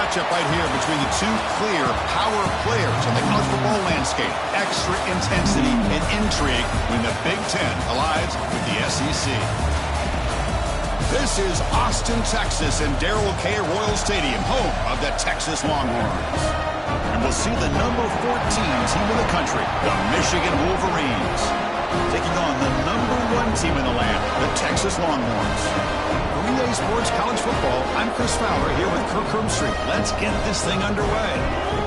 matchup right here between the two clear power players on the college football landscape. Extra intensity and intrigue when the Big Ten collides with the SEC. This is Austin, Texas, and Darrell K. Royal Stadium, home of the Texas Longhorns. And we'll see the number 14 team in the country, the Michigan Wolverines, taking on the number 1 team in the land, the Texas Longhorns. Relay Sports College Football, I'm Chris Fowler here with Kirk Herbstreit. Let's get this thing underway.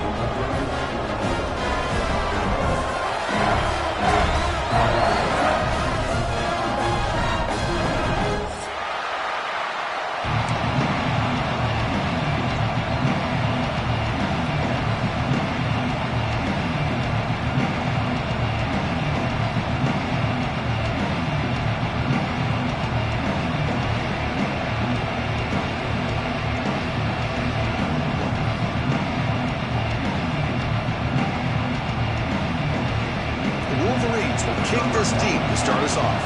Kick this deep to start us off.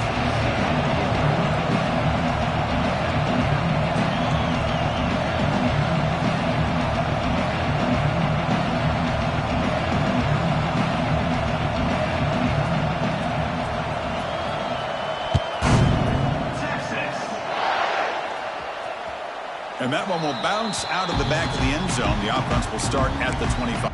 And that one will bounce out of the back of the end zone. The offense will start at the 25.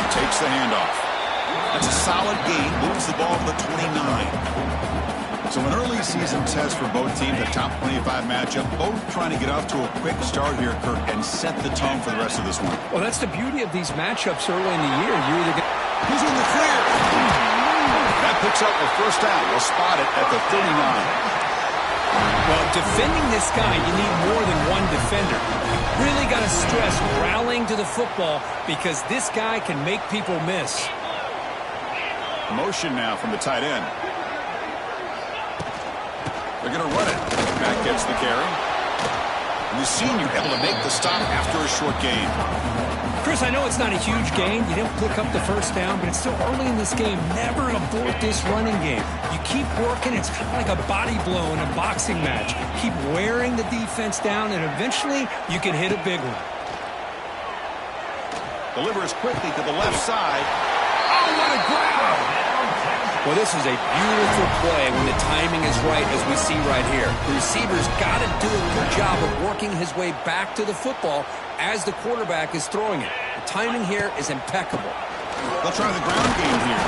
Takes the handoff. That's a solid gain. Moves the ball to the 29. So an early season test for both teams, a top 25 matchup. Both trying to get off to a quick start here, Kirk, and set the tone for the rest of this one. Well, that's the beauty of these matchups early in the year. You're either going He's in the clear. That picks up the first down. We'll spot it at the 39. Well, defending this guy, you need more than one defender. Really got to stress rallying to the football because this guy can make people miss. Motion now from the tight end. They're going to run it. Back gets the carry. And the senior able to make the stop after a short gain. Chris, I know it's not a huge gain. You didn't pick up the first down, but it's still early in this game. Never abort this running game. You keep working. It's kind of like a body blow in a boxing match. Keep wearing the defense down, and eventually you can hit a big one. Delivers quickly to the left side. Oh, what a grab! Well, this is a beautiful play when the timing is right, as we see right here. The receiver's got to do a good job of working his way back to the football as the quarterback is throwing it. The timing here is impeccable. They'll try the ground game here.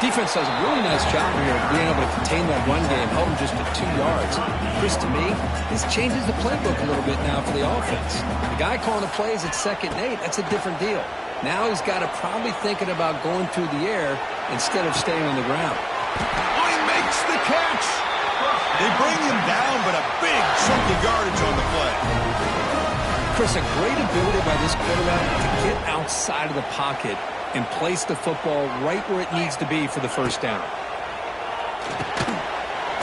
Defense does a really nice job here of being able to contain that run game, held him just at 2 yards. Chris, to me, this changes the playbook a little bit now for the offense. The guy calling the plays at 2nd and 8, that's a different deal. Now he's got to probably thinking about going through the air instead of staying on the ground. Oh, he makes the catch. They bring him down, but a big chunk of yardage on the play. Chris, a great ability by this quarterback to get outside of the pocket and place the football right where it needs to be for the first down.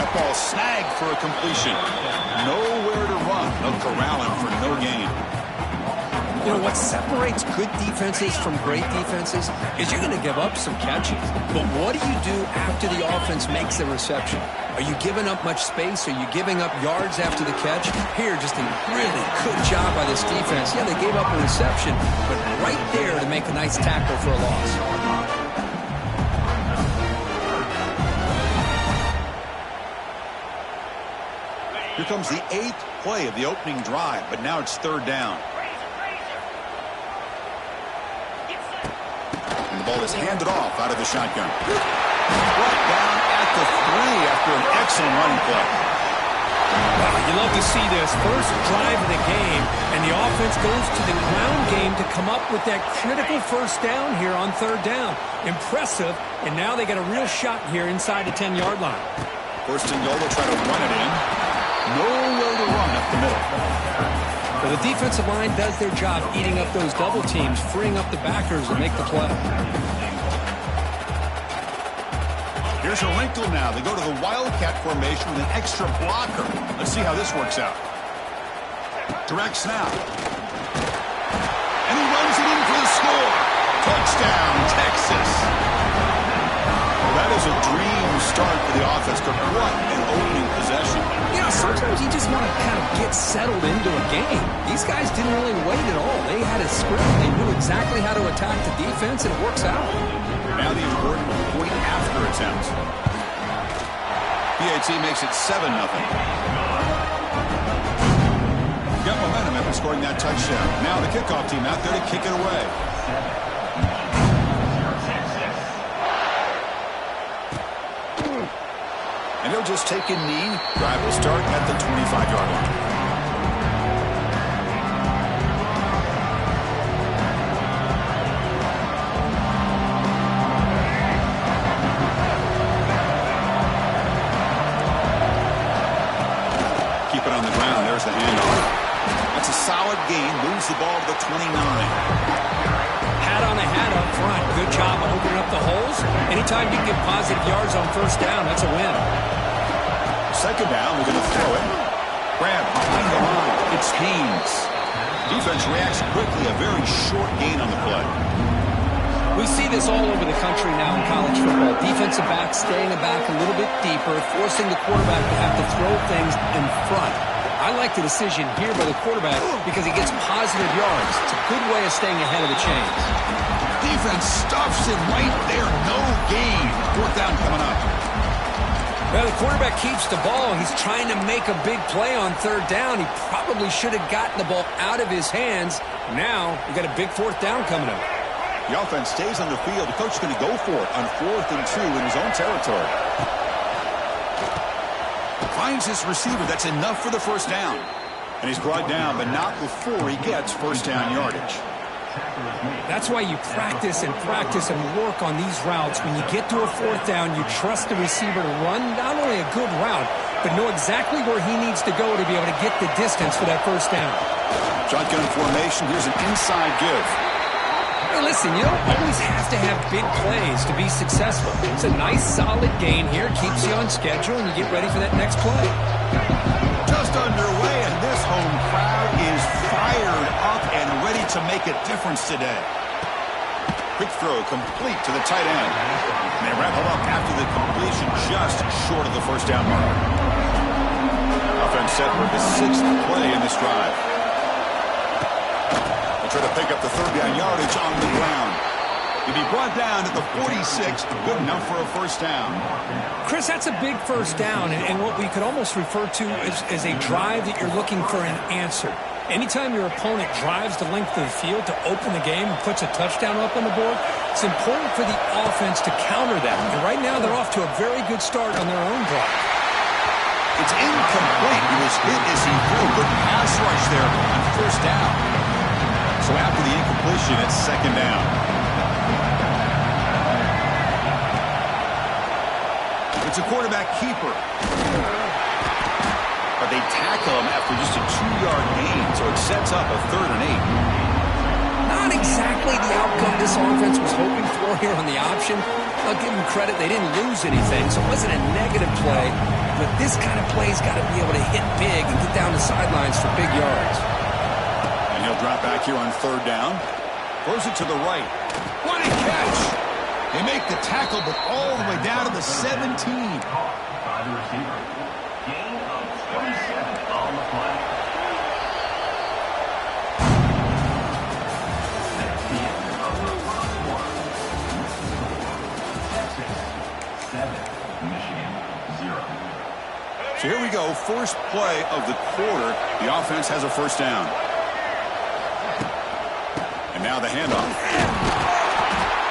That ball snagged for a completion. Nowhere to run. They'll corral him for no gain. You know, what separates good defenses from great defenses is you're going to give up some catches. But what do you do after the offense makes the reception? Are you giving up much space? Are you giving up yards after the catch? Here, just a really good job by this defense. Yeah, they gave up a reception, but right there to make a nice tackle for a loss. Here comes the 8th play of the opening drive, but now it's 3rd down. And the ball is handed off out of the shotgun. Brought down at the 3 after an excellent running play. Wow, you love to see this. First drive of the game, and the offense goes to the ground game to come up with that critical first down here on 3rd down. Impressive, and now they got a real shot here inside the 10-yard line. First and goal, they'll try to run it in. Nowhere to run up the middle. Well, the defensive line does their job eating up those double teams, freeing up the backers to make the play. Here's a wrinkle now. They go to the Wildcat formation with an extra blocker. Let's see how this works out. Direct snap. And he runs it in for the score. Touchdown, Texas. Well, that is a dream start for the offense, but what an opening possession. You know, sometimes you just want to kind of get settled into a game. These guys didn't really wait at all. They had a script. They knew exactly how to attack the defense, and it works out. Now the important point after attempt. PAT makes it 7-0. Got momentum after scoring that touchdown. Now the kickoff team out there to kick it away. And he'll just take a knee. Drive will start at the 25-yard line. Keep it on the ground. There's the handoff. That's a solid gain. Moves the ball to the 29. Hat on a hat up front. Good job of opening up the holes. Anytime you get positive yards on first down, that's a win. Second down, we're going to throw it. Grab behind the line. It's Haynes. Defense reacts quickly. A very short gain on the play. We see this all over the country now in college football. Defensive backs staying back a little bit deeper, forcing the quarterback to have to throw things in front. I like the decision here by the quarterback because he gets positive yards. It's a good way of staying ahead of the chains. Defense stuffs it right there. No gain. 4th down coming up. Well, the quarterback keeps the ball. He's trying to make a big play on 3rd down. He probably should have gotten the ball out of his hands. Now, you got a big 4th down coming up. The offense stays on the field. The coach is going to go for it on 4th and 2 in his own territory. Finds his receiver. That's enough for the first down. And he's brought down, but not before he gets first down yardage. That's why you practice and work on these routes. When you get to a 4th down, you trust the receiver to run not only a good route, but know exactly where he needs to go to be able to get the distance for that first down. Shotgun formation. Here's an inside give. Hey, listen, you don't always have to have big plays to be successful. It's a nice, solid gain here. Keeps you on schedule, and you get ready for that next play. Just underway, and this home crowd is fired up and ready to make a difference today. Quick throw complete to the tight end. And they wrap him up after the completion just short of the first down mark. Offense set for the 6th play in this drive. Try to pick up the 3rd down yardage on the ground. He'll be brought down at the 46, good enough for a first down. Chris, that's a big first down, and what we could almost refer to as a drive that you're looking for an answer. Anytime your opponent drives the length of the field to open the game and puts a touchdown up on the board, it's important for the offense to counter that. And right now they're off to a very good start on their own drive. It's incomplete. He was hit as he threw. Good pass rush there on first down. So after the incompletion, it's 2nd down. It's a quarterback keeper. But they tackle him after just a 2-yard gain, so it sets up a 3rd and 8. Not exactly the outcome this offense was hoping for here on the option. I'll give them credit. They didn't lose anything, so it wasn't a negative play. But this kind of play's got to be able to hit big and get down the sidelines for big yards. He'll drop back here on 3rd down. Throws it to the right. What a catch! They make the tackle, but all the way down to the 17. By the receiver. Gain of 27 on the play. That's the end of the first quarter. Texas 7, Michigan 0. So here we go, first play of the quarter. The offense has a first down. And now the handoff.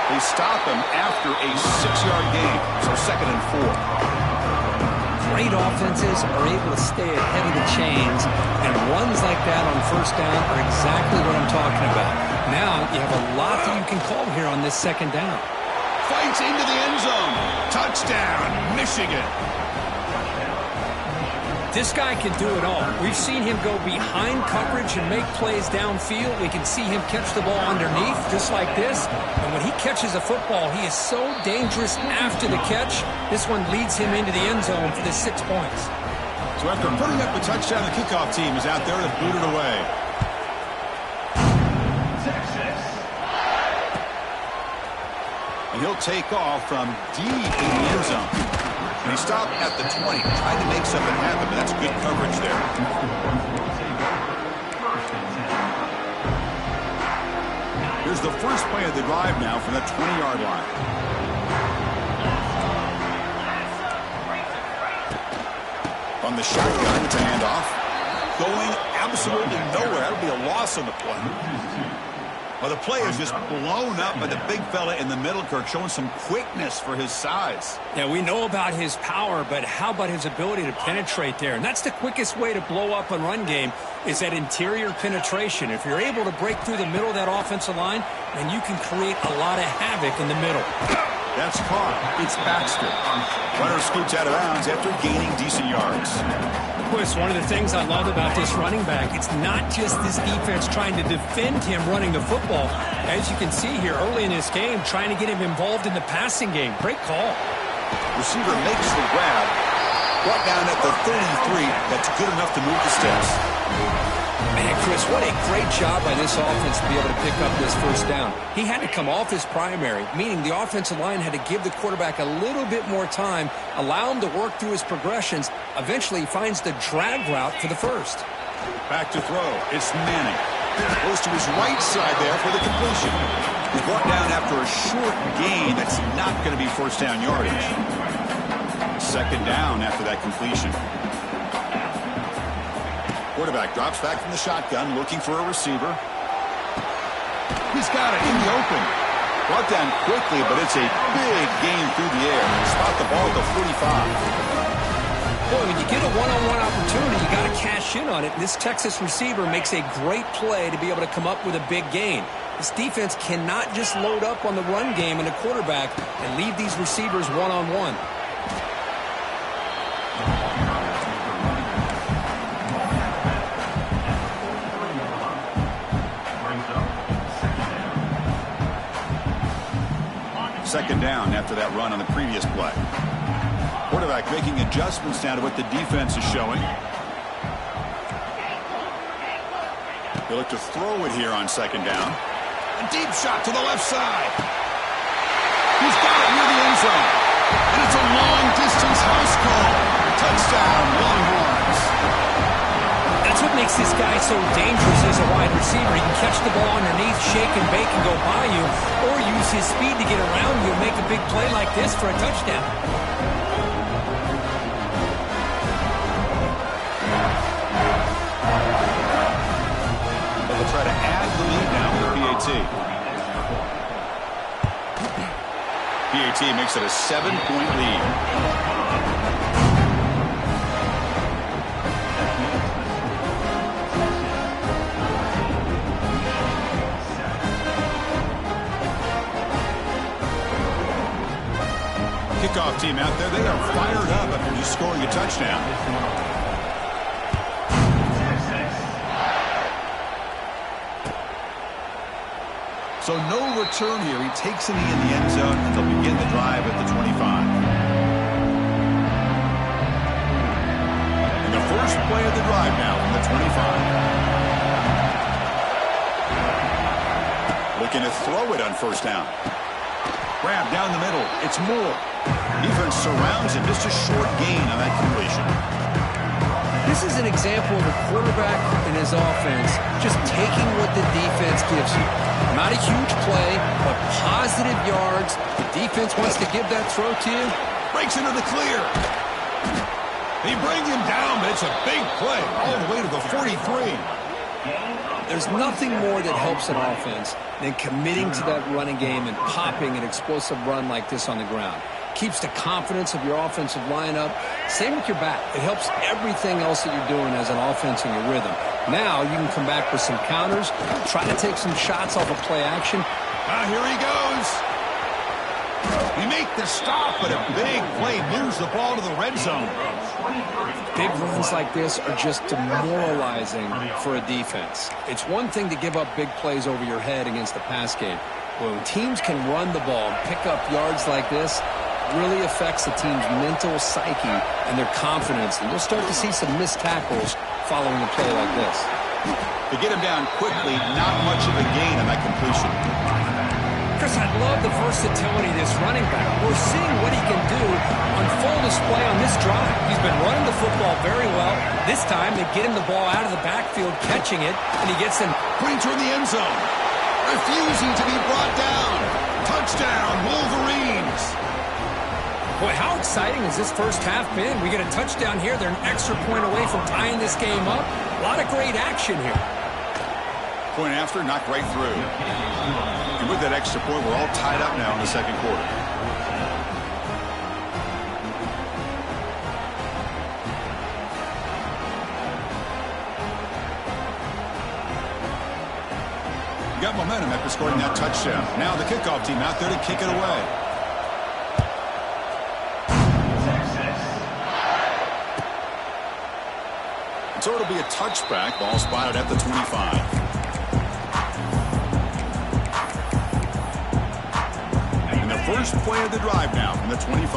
They stop him after a 6-yard gain, so 2nd and 4. Great offenses are able to stay ahead of the chains, and runs like that on first down are exactly what I'm talking about. Now you have a lot that you can call here on this 2nd down. Fights into the end zone. Touchdown, Michigan. This guy can do it all. We've seen him go behind coverage and make plays downfield. We can see him catch the ball underneath, just like this. And when he catches a football, he is so dangerous after the catch. This one leads him into the end zone for the 6 points. So after putting up a touchdown, the kickoff team is out there to boot it away. And he'll take off from deep in the end zone. And he stopped at the 20, tried to make something happen, but that's good coverage there. Here's the first play of the drive now from the 20-yard line. From the shotgun, it's a handoff. Going absolutely nowhere. That'll be a loss on the play. Well, the play is just blown up by the big fella in the middle, Kirk, showing some quickness for his size. Yeah, we know about his power, but how about his ability to penetrate there? And that's the quickest way to blow up a run game is that interior penetration. If you're able to break through the middle of that offensive line, then you can create a lot of havoc in the middle. That's caught. It's Baxter. Runner scoots out of bounds after gaining decent yards. Chris, one of the things I love about this running back, it's not just this defense trying to defend him running the football. As you can see here early in this game, trying to get him involved in the passing game. Great call. Receiver makes the grab. Brought down at the 33. That's good enough to move the sticks. Man, Chris, what a great job by this offense to be able to pick up this first down. He had to come off his primary, meaning the offensive line had to give the quarterback a little bit more time, allow him to work through his progressions. Eventually, he finds the drag route for the first. Back to throw. It's Manning. Goes to his right side there for the completion. He's brought down after a short gain. That's not going to be first down yardage. 2nd down after that completion. Quarterback drops back from the shotgun, looking for a receiver. He's got it in the open. Brought down quickly, but it's a big gain through the air. Spot the ball at the 45. Boy, when you get a one-on-one opportunity, you got to cash in on it. And this Texas receiver makes a great play to be able to come up with a big gain. This defense cannot just load up on the run game and a quarterback and leave these receivers one-on-one. Second down after that run on the previous play. Quarterback making adjustments now to what the defense is showing. They look to throw it here on 2nd down. A deep shot to the left side. He's got it near the end zone. And it's a long-distance house call. Touchdown, Longhorns. That's what makes this guy so dangerous as a wide receiver. He can catch the ball underneath, shake and bake and go by you, or use his speed to get around you and make a big play like this for a touchdown. They'll try to add the lead now with the PAT. PAT makes it a 7-point lead. Kickoff team out there, they are fired up after just scoring a touchdown. So no return here. He takes it in the end zone, and they'll begin the drive at the 25. And the first play of the drive now from the 25. Looking to throw it on first down. Grab down the middle. It's Moore. Defense surrounds him. Just a short gain on that completion. This is an example of a quarterback and his offense just taking what the defense gives you. Not a huge play, but positive yards. The defense wants to give that throw to you. Breaks into the clear. He brings him down, but it's a big play all the way to the 43. There's nothing more that helps an offense than committing to that running game and popping an explosive run like this on the ground. Keeps the confidence of your offensive lineup. Same with your back. It helps everything else that you're doing as an offense in your rhythm. Now you can come back with some counters, try to take some shots off of play action. Here he goes. He make the stop, but a big play moves the ball to the red zone. Big runs like this are just demoralizing for a defense. It's one thing to give up big plays over your head against the pass game. When teams can run the ball and pick up yards like this, it really affects the team's mental psyche and their confidence. And you'll start to see some missed tackles following a play like this. To get him down quickly, not much of a gain on that completion. Chris, I love the versatility of this running back. We're seeing what he can do on full display on this drive. He's been running the football very well. This time, they get him the ball out of the backfield, catching it, and he gets them. Putting toward the end zone. Refusing to be brought down. Touchdown, Wolverines. Boy, how exciting has this first half been? We get a touchdown here. They're an extra point away from tying this game up. A lot of great action here. Point after, knocked right through. And with that extra point, we're all tied up now in the second quarter. Got momentum after scoring that touchdown. Now the kickoff team out there to kick it away. So it'll be a touchback. Ball spotted at the 25. First play of the drive now from the 25.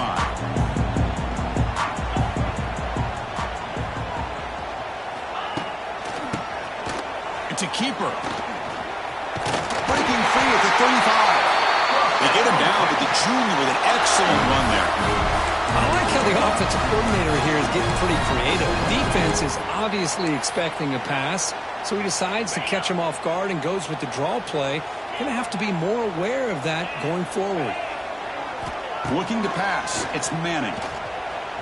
It's a keeper. Breaking free at the 35. They get him down, but the junior with an excellent run there. I like how the offensive coordinator here is getting pretty creative. Defense is obviously expecting a pass, so he decides to catch him off guard and goes with the draw play. Going to have to be more aware of that going forward. Looking to pass. It's Manning.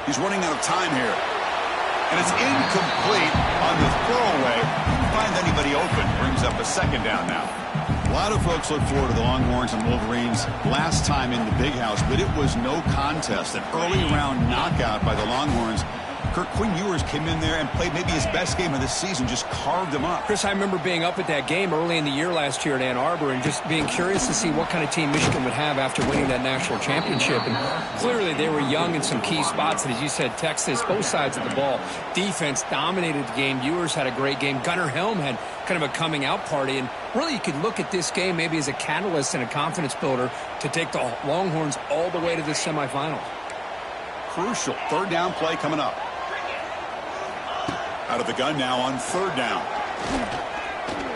He's running out of time here. And it's incomplete on the throwaway. Couldn't find anybody open. Brings up a second down now. A lot of folks look forward to the Longhorns and Wolverines last time in the Big House, but it was no contest. An early round knockout by the Longhorns. Kirk Quinn Ewers came in there and played maybe his best game of the season, just carved him up. Chris, I remember being up at that game early in the year last year at Ann Arbor and just being curious to see what kind of team Michigan would have after winning that national championship. And clearly they were young in some key spots. And as you said, Texas, both sides of the ball. Defense dominated the game. Ewers had a great game. Gunnar Helm had kind of a coming out party. And really you could look at this game maybe as a catalyst and a confidence builder to take the Longhorns all the way to the semifinals. Crucial third down play coming up. Out of the gun now on third down.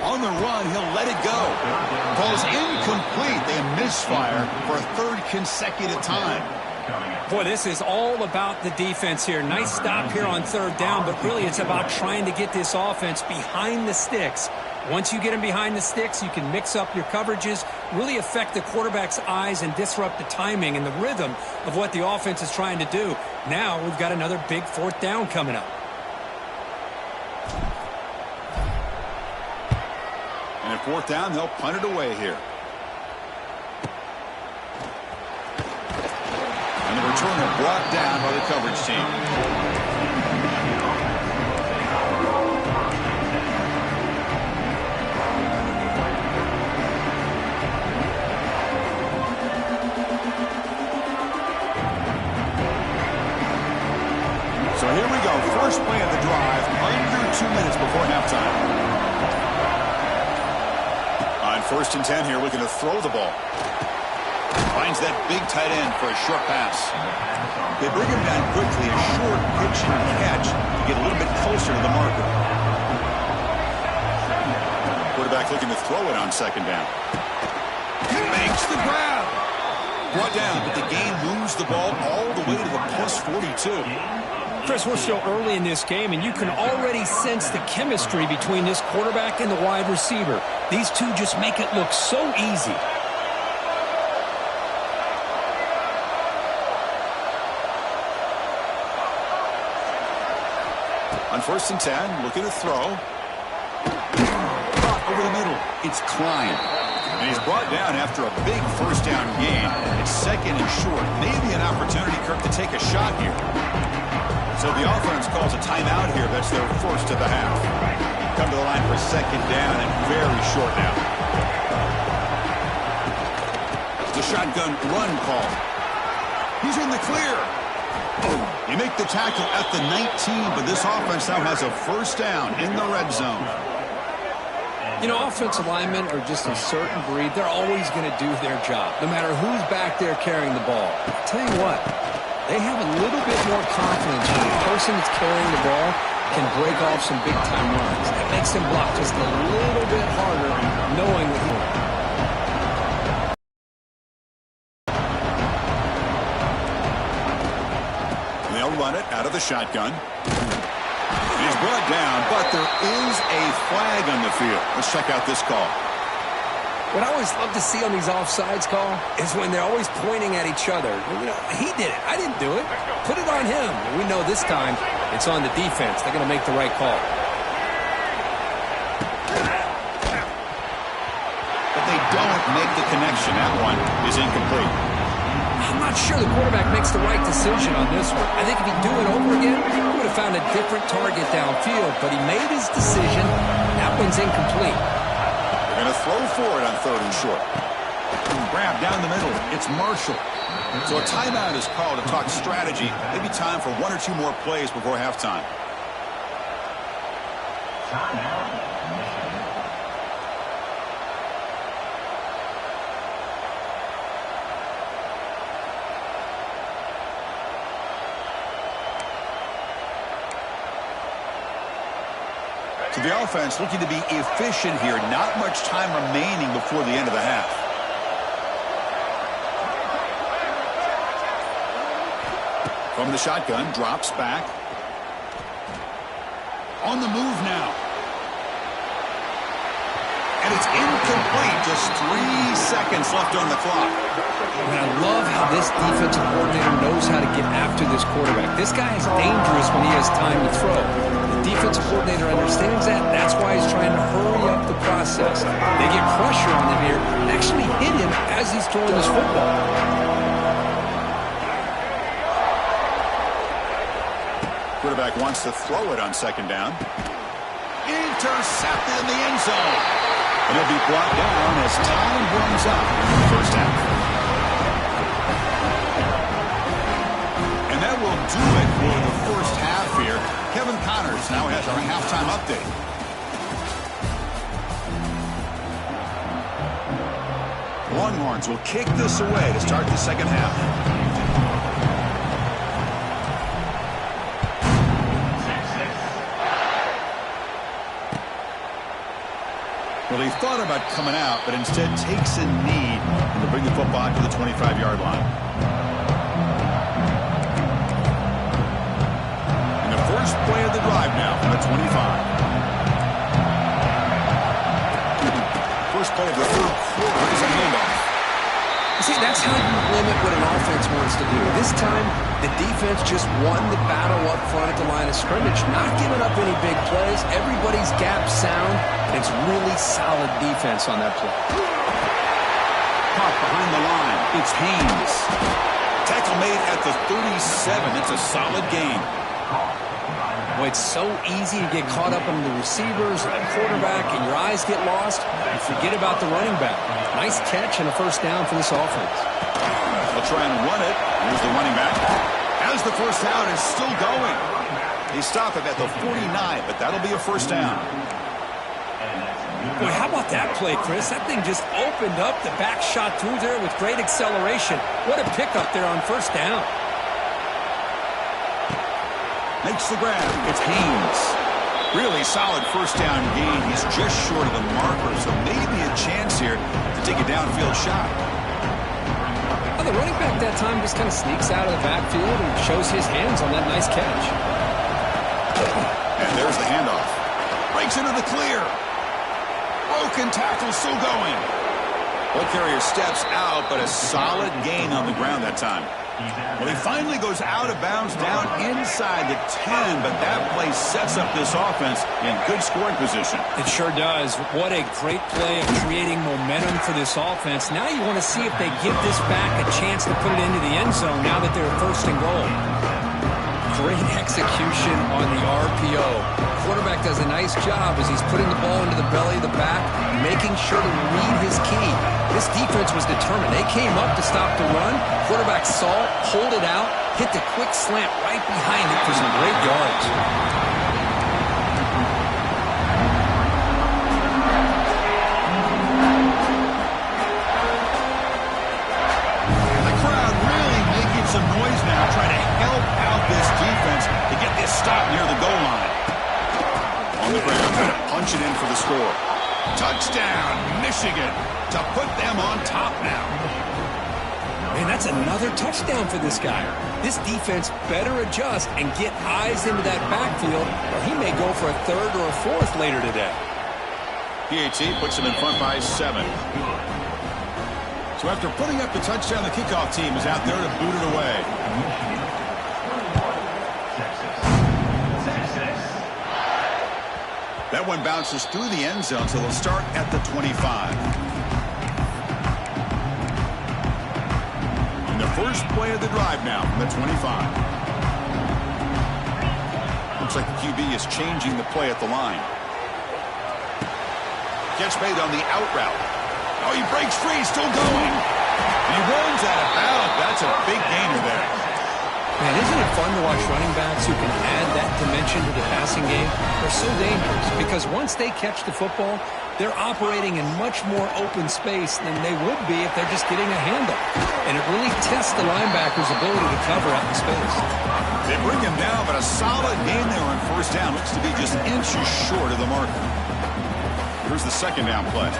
On the run, he'll let it go. Ball's incomplete. They misfire for a third consecutive time. Boy, this is all about the defense here. Nice stop here on third down, but really it's about trying to get this offense behind the sticks. Once you get them behind the sticks, you can mix up your coverages, really affect the quarterback's eyes and disrupt the timing and the rhythm of what the offense is trying to do. Now we've got another big fourth down coming up. And at fourth down, they'll punt it away here. And the returner brought down by the coverage team. So here we go. First play of the drive, under 2 minutes before halftime. On first and 10 here, looking to throw the ball. Finds that big tight end for a short pass. They bring him down quickly, a short pitch and catch to get a little bit closer to the marker. Quarterback looking to throw it on second down. He makes the grab. Brought down, but the gain moves the ball all the way to the plus 42. Chris, we're still early in this game, and you can already sense the chemistry between this quarterback and the wide receiver. These two just make it look so easy. On 1st and 10, looking to throw. Over the middle, it's Klein. And he's brought down after a big first down gain. It's 2nd and short. Maybe an opportunity, Kirk, to take a shot here. So the offense calls a timeout here. That's their first of the half. Come to the line for 2nd down and very short now. The shotgun run call. He's in the clear. You make the tackle at the 19, but this offense now has a first down in the red zone. You know, offensive linemen are just a certain breed. They're always going to do their job, no matter who's back there carrying the ball. I'll tell you what, they have a little bit more confidence when the person that's carrying the ball can break off some big-time runs. That makes them block just a little bit harder, knowing what he... Run it out of the shotgun. He's brought down, but there is a flag on the field. Let's check out this call. What I always love to see on these offsides call is when they're always pointing at each other. You know, he did it. I didn't do it. Put it on him. We know this time it's on the defense. They're going to make the right call. But they don't make the connection. That one is incomplete. I'm not sure the quarterback makes the right decision on this one. I think if he'd do it over again, he would have found a different target downfield, but he made his decision. That one's incomplete. They're going to throw for it on 3rd and short. Grab down the middle. It's Marshall. So a timeout is called to talk strategy. Maybe time for 1 or 2 more plays before halftime. Timeout. So the offense looking to be efficient here. Not much time remaining before the end of the half. From the shotgun, drops back. On the move now. And it's incomplete. Just 3 seconds left on the clock. And I love how this defensive coordinator knows how to get after this quarterback. This guy is dangerous when he has time to throw. The defensive coordinator understands that. That's why he's trying to hurry up the process. They get pressure on him here and actually hit him as he's throwing this football. Quarterback wants to throw it on 2nd down. Intercepted in the end zone. And it'll be brought down as time runs out in the first half. And that will do it for the first half here. Kevin Connors now has our halftime update. Longhorns will kick this away to start the second half. Well, he thought about coming out, but instead takes a knee and to bring the football to the 25-yard line. And the first play of the drive now from the 25. First play of the third quarter is a handoff. See, that's how you limit what an offense wants to do. This time, the defense just won the battle up front at the line of scrimmage, not giving up any big plays. Everybody's gap sound. It's really solid defense on that play. Caught behind the line. It's Haynes. Tackle made at the 37. It's a solid gain. Boy, it's so easy to get caught up in the receivers or the quarterback, and your eyes get lost. You forget about the running back. Nice catch and a first down for this offense. They'll try and run it. Here's the running back. As the first down is still going. They stop it at the 49, but that'll be a first down. Boy, how about that play, Chris? That thing just opened up. The back shot through there with great acceleration. What a pickup there on first down. Makes the grab. It's Haynes. Really solid first down gain. He's just short of the marker, so maybe a chance here to take a downfield shot. Well, the running back that time just kind of sneaks out of the backfield and shows his hands on that nice catch. And there's the handoff. Breaks into the clear. Broken tackle still going. Ball carrier steps out, but a solid gain on the ground that time. Well, he finally goes out of bounds down inside the 10, but that play sets up this offense in good scoring position. It sure does. What a great play of creating momentum for this offense. Now you want to see if they give this back a chance to put it into the end zone now that they're first and goal. Great execution on the RPO. Quarterback does a nice job as he's putting the ball into the belly of the back, making sure to read his key. This defense was determined. They came up to stop the run. Quarterback saw it, pulled it out, hit the quick slant right behind it for some great yards. The crowd really making some noise now, trying to help out this defense to get this stop near the goal line. On the ground, trying to punch it in for the score. Touchdown, Michigan, to put them on top now. Man, that's another touchdown for this guy. This defense better adjust and get eyes into that backfield, or he may go for a third or a fourth later today. PAT puts them in front by 7. So after putting up the touchdown, the kickoff team is out there to boot it away. That one bounces through the end zone, so they'll start at the 25. And the first play of the drive now from the 25. Looks like the QB is changing the play at the line. Catch made on the out route. Oh, he breaks free, still going. And he runs out of bounds. That's a big gainer there. Man, isn't it fun to watch running backs who can add that dimension to the passing game? They're so dangerous because once they catch the football, they're operating in much more open space than they would be if they're just getting a handoff. And it really tests the linebacker's ability to cover out in space. They bring him down, but a solid gain there on first down. Looks to be just inches short of the marker. Here's the second down play.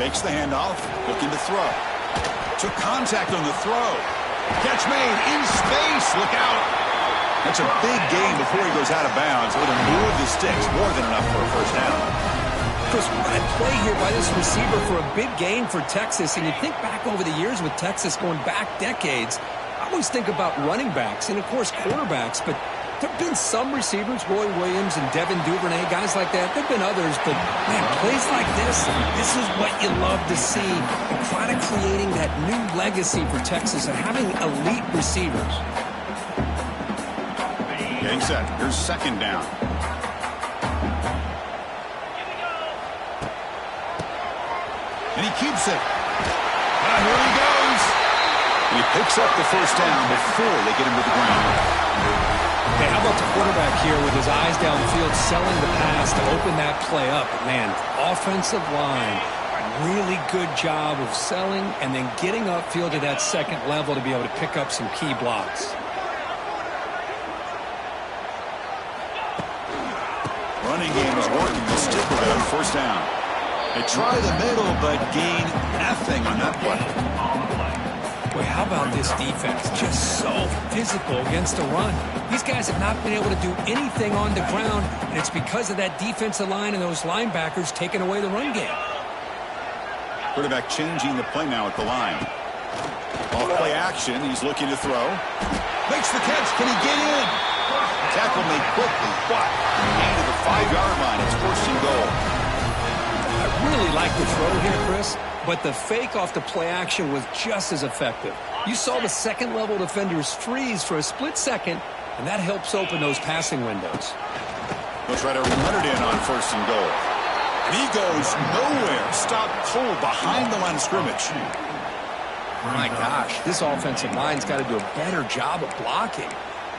Fakes the handoff, looking to throw. Took contact on the throw. Catch made in space. Look out. That's a big gain before he goes out of bounds. Able to move the sticks. More than enough for a first down. Chris, what a play here by this receiver for a big gain for Texas. And you think back over the years with Texas going back decades, I always think about running backs and, of course, quarterbacks. But there have been some receivers, Roy Williams and Devin Duvernay, guys like that. There have been others, but, man, plays like this is what you love to see. And kind of creating that new legacy for Texas and having elite receivers. Getting set. Here's second down. And he keeps it. And here he goes. He picks up the first down before they get him to the ground. Hey, how about the quarterback here with his eyes downfield selling the pass to open that play up? Man, offensive line, really good job of selling and then getting upfield to that second level to be able to pick up some key blocks. Running game is working. They stick with it on first down. They try the middle, but gain nothing on that play. Boy, how about this defense? Just so physical against the run. These guys have not been able to do anything on the ground, and it's because of that defensive line and those linebackers taking away the run game. Quarterback changing the play now at the line. Off play action, he's looking to throw. Makes the catch. Can he get in? Tackle made quickly, but into the 5-yard line. It's first and goal. I really like the throw here, Chris, but the fake off the play action was just as effective. You saw the second-level defenders freeze for a split second, and that helps open those passing windows. They'll try to run it in on first and goal. And he goes nowhere. Stop cold behind the line of scrimmage. My gosh, this offensive line's got to do a better job of blocking.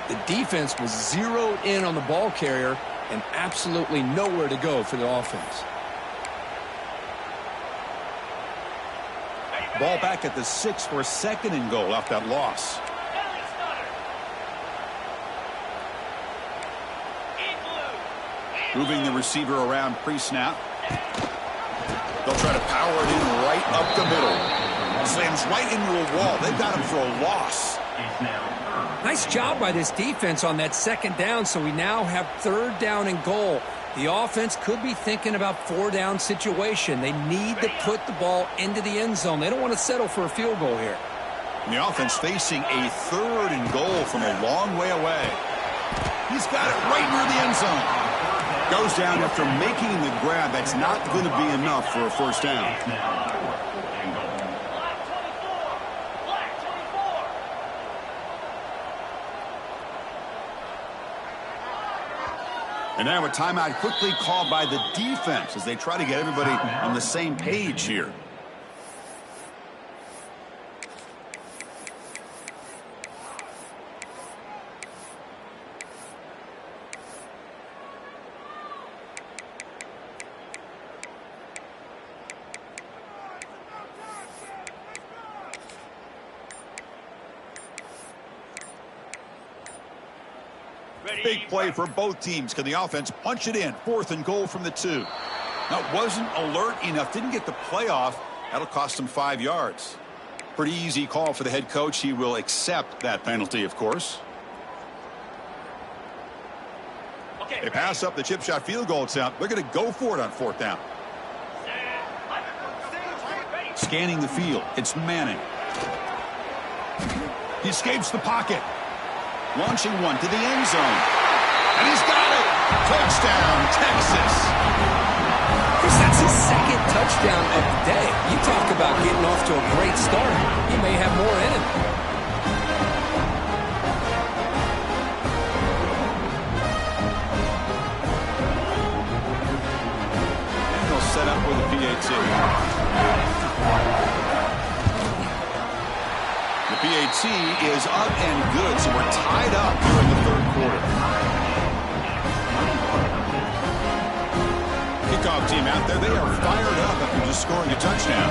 The defense was zeroed in on the ball carrier and absolutely nowhere to go for the offense. Ball back at the 6 for a second and goal off that loss. Moving the receiver around pre-snap. They'll try to power it in right up the middle. Slams right into a wall. They've got him for a loss. Nice job by this defense on that second down, so we now have third down and goal. The offense could be thinking about 4-down situation. They need to put the ball into the end zone. They don't want to settle for a field goal here. And the offense facing a 3rd and goal from a long way away. He's got it right near the end zone. Goes down after making the grab. That's not going to be enough for a first down. And now a timeout quickly called by the defense as they try to get everybody on the same page here. Big play for both teams. Can the offense punch it in? 4th and goal from the 2. Now, wasn't alert enough. Didn't get the play off. That'll cost him 5 yards. Pretty easy call for the head coach. He will accept that penalty, of course. They pass up the chip shot field goal attempt. They're going to go for it on 4th down. Scanning the field. It's Manning. He escapes the pocket. Launching one to the end zone. And he's got it. Touchdown, Texas. That's his 2nd touchdown of the day. You talk about getting off to a great start. He may have more in him. And they'll set up with a PAT. The PAT is up and good, so we're tied up here in the 3rd quarter. Kickoff team out there, they are fired up after just scoring a touchdown.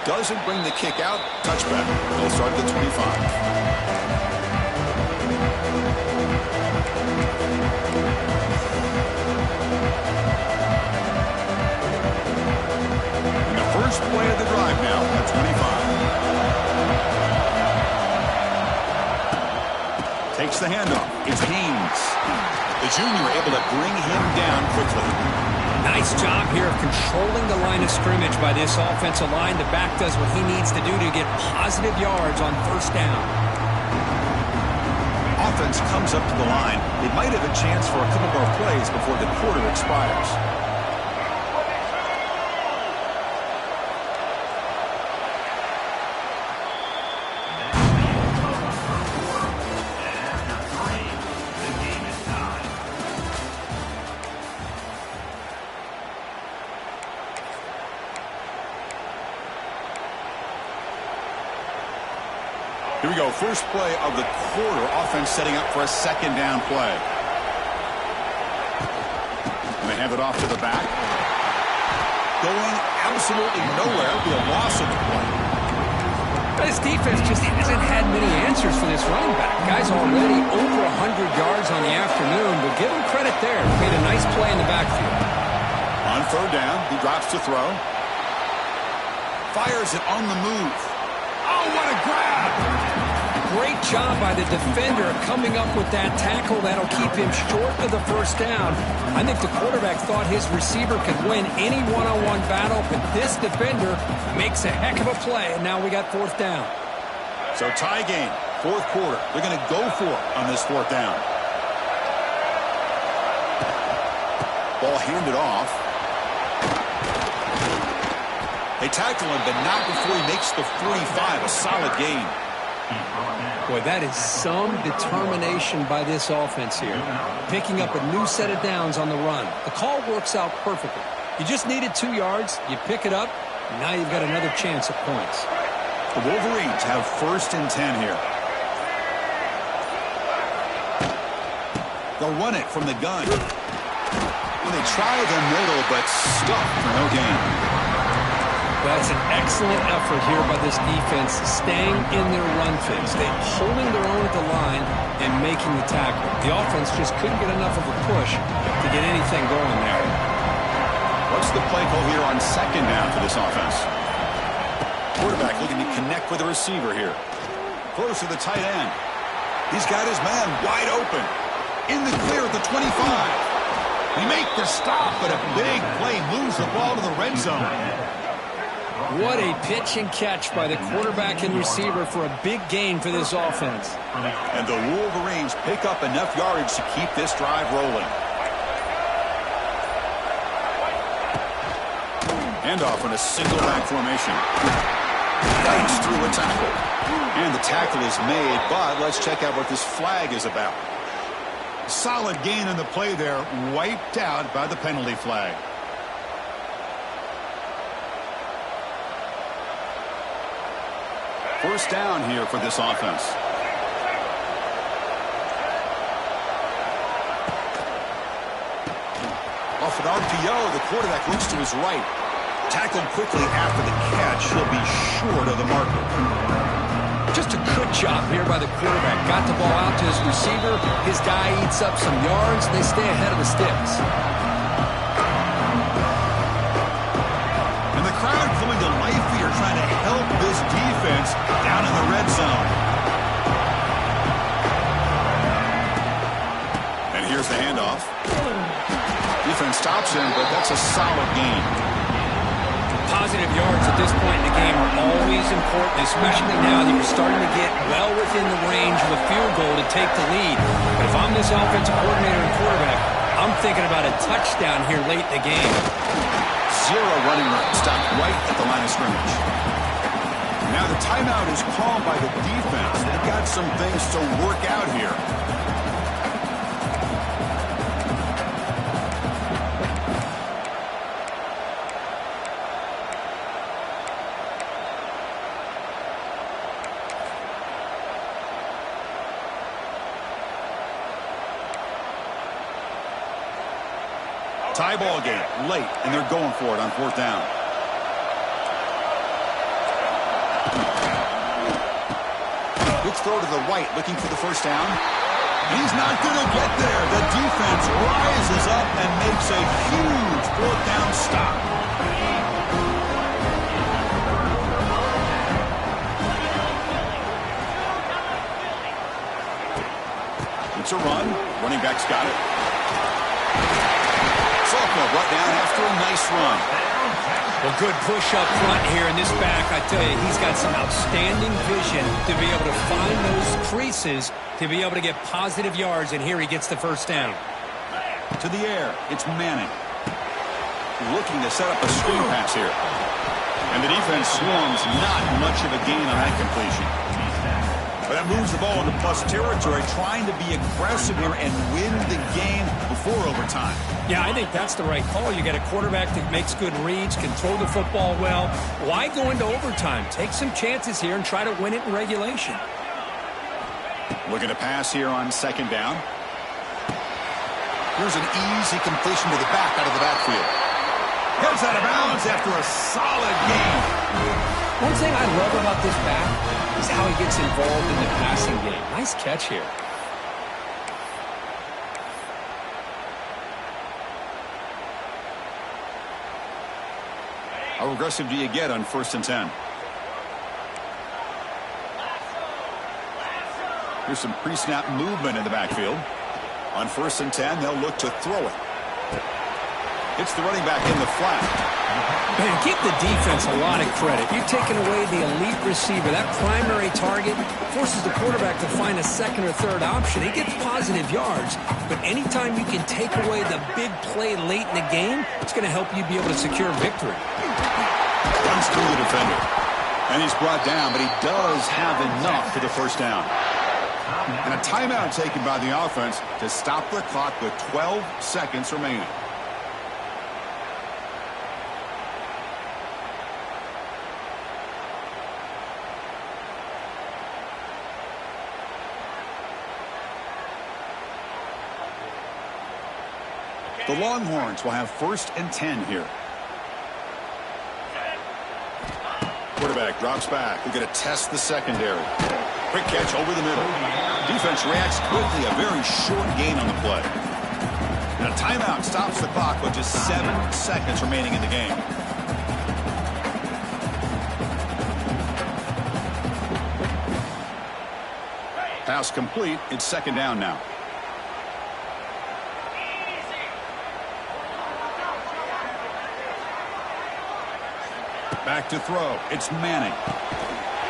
Doesn't bring the kick out. Touchback. They'll start at the 25. First play of the drive now at 25. Takes the handoff. It's Haynes. The junior able to bring him down quickly. Nice job here of controlling the line of scrimmage by this offensive line. The back does what he needs to do to get positive yards on 1st down. Offense comes up to the line. It might have a chance for a couple more plays before the quarter expires. Here we go. First play of the quarter. Offense setting up for a 2nd down play. And they hand it off to the back. Going absolutely nowhere. Be a loss of the play. This defense just hasn't had many answers for this running back. Guy's already over 100 yards on the afternoon, but give him credit there. Made a nice play in the backfield. On 3rd down, he drops to throw. Fires it on the move. Oh, what a grab! Great job by the defender coming up with that tackle that'll keep him short of the 1st down. I think the quarterback thought his receiver could win any one-on-one battle, but this defender makes a heck of a play, and now we got 4th down. So tie game, 4th quarter. They're going to go for it on this 4th down. Ball handed off. They tackle him, but not before he makes the 45. A solid gain. Boy, that is some determination by this offense here. Picking up a new set of downs on the run. The call works out perfectly. You just needed 2 yards. You pick it up. And now you've got another chance at points. The Wolverines have 1st and 10 here. They'll run it from the gun. And they try the middle, but stuck for no gain. That's an excellent effort here by this defense, staying in their run phase. They're holding their own at the line and making the tackle. The offense just couldn't get enough of a push to get anything going there. What's the play call here on 2nd down for this offense? Quarterback looking to connect with the receiver here. Close to the tight end. He's got his man wide open. In the clear at the 25. They make the stop, but a big play moves the ball to the red zone. What a pitch and catch by the quarterback and receiver for a big gain for this offense. And the Wolverines pick up enough yardage to keep this drive rolling. Handoff in a single back formation. Fights through a tackle. And the tackle is made, but let's check out what this flag is about. Solid gain in the play there, wiped out by the penalty flag. First down here for this offense. Off an RPO, the quarterback looks to his right. Tackled quickly after the catch. He'll be short of the marker. Just a good job here by the quarterback. Got the ball out to his receiver. His guy eats up some yards. They stay ahead of the sticks. And the crowd coming to life here, trying to help this defense down in the red zone. And here's the handoff. Defense stops him, but that's a solid gain. Positive yards at this point in the game are always important, especially now that you're starting to get well within the range of a field goal to take the lead. But if I'm this offensive coordinator and quarterback, I'm thinking about a touchdown here late in the game. Zero running room, stopped right at the line of scrimmage. Now the timeout is called by the defense. They've got some things to work out here. Tie ball game late, and they're going for it on fourth down. Quick throw to the right, looking for the first down. He's not going to get there. The defense rises up and makes a huge fourth down stop. It's a run. Running back's got it. Sophomore brought down after a nice run. Well, good push up front here in this back. I tell you, he's got some outstanding vision to be able to find those creases, to be able to get positive yards, and here he gets the first down. To the air, it's Manning. Looking to set up a screen pass here. And the defense swarms, not much of a gain on that completion. But that moves the ball into plus territory, trying to be aggressive here and win the game before overtime. Yeah, I think that's the right call. You got a quarterback that makes good reads, control the football well. Why go into overtime? Take some chances here and try to win it in regulation. Looking to pass here on second down. Here's an easy completion to the back out of the backfield. Heads out of bounds after a solid gain. One thing I love about this back is how he gets involved in the passing game. Nice catch here. How aggressive do you get on 1st and 10? Here's some pre-snap movement in the backfield. On 1st and 10, they'll look to throw it. It's the running back in the flat. Man, give the defense a lot of credit. You're taking away the elite receiver. That primary target forces the quarterback to find a second or third option. He gets positive yards, but anytime you can take away the big play late in the game, it's going to help you be able to secure victory. Runs through the defender. And he's brought down, but he does have enough for the first down. And a timeout taken by the offense to stop the clock with 12 seconds remaining. The Longhorns will have 1st and 10 here. Quarterback drops back. We're going to test the secondary. Quick catch over the middle. Defense reacts quickly. A very short gain on the play. And a timeout stops the clock with just 7 seconds remaining in the game. Pass complete. It's 2nd down now. Back to throw. It's Manning.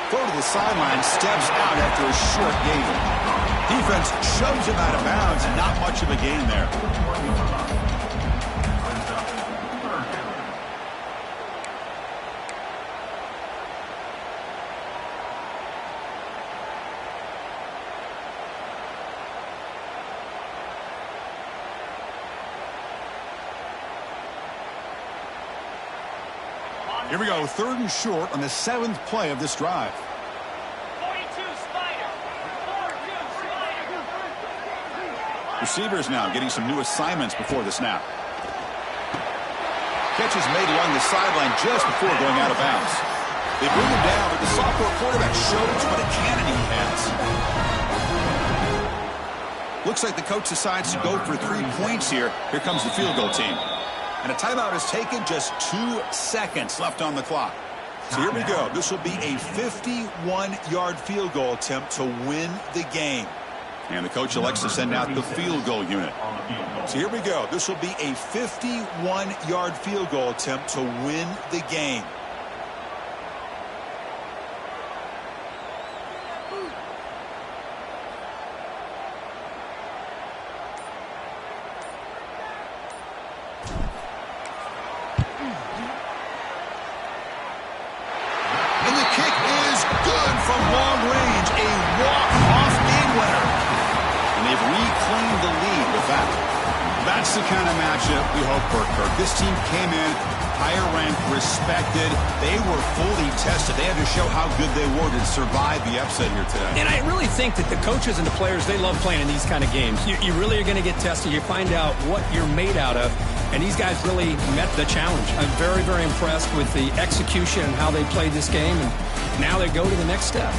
Throw to the sideline, steps out after a short gain. Defense shoves him out of bounds, and not much of a gain there. Here we go, 3rd and short on the 7th play of this drive. 42 Spider. 42 Spider. Receivers now getting some new assignments before the snap. Catch is made along the sideline just before going out of bounds. They bring him down, but the sophomore quarterback shows what a cannon he has. Looks like the coach decides to go for 3 points here. Here comes the field goal team. And a timeout is taken, just 2 seconds left on the clock. So here we go. This will be a 51-yard field goal attempt to win the game. And the coach elects to send out the field goal unit. So here we go. This will be a 51-yard field goal attempt to win the game. That's the kind of matchup we hope for, Kirk. This team came in, higher ranked, respected. They were fully tested. They had to show how good they were to survive the upset here today. And I really think that the coaches and the players, they love playing in these kind of games. You really are going to get tested. You find out what you're made out of. And these guys really met the challenge. I'm very, very impressed with the execution and how they played this game. And now they go to the next step.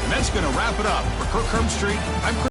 And that's going to wrap it up. For Kirk Herbstreit, I'm Chris.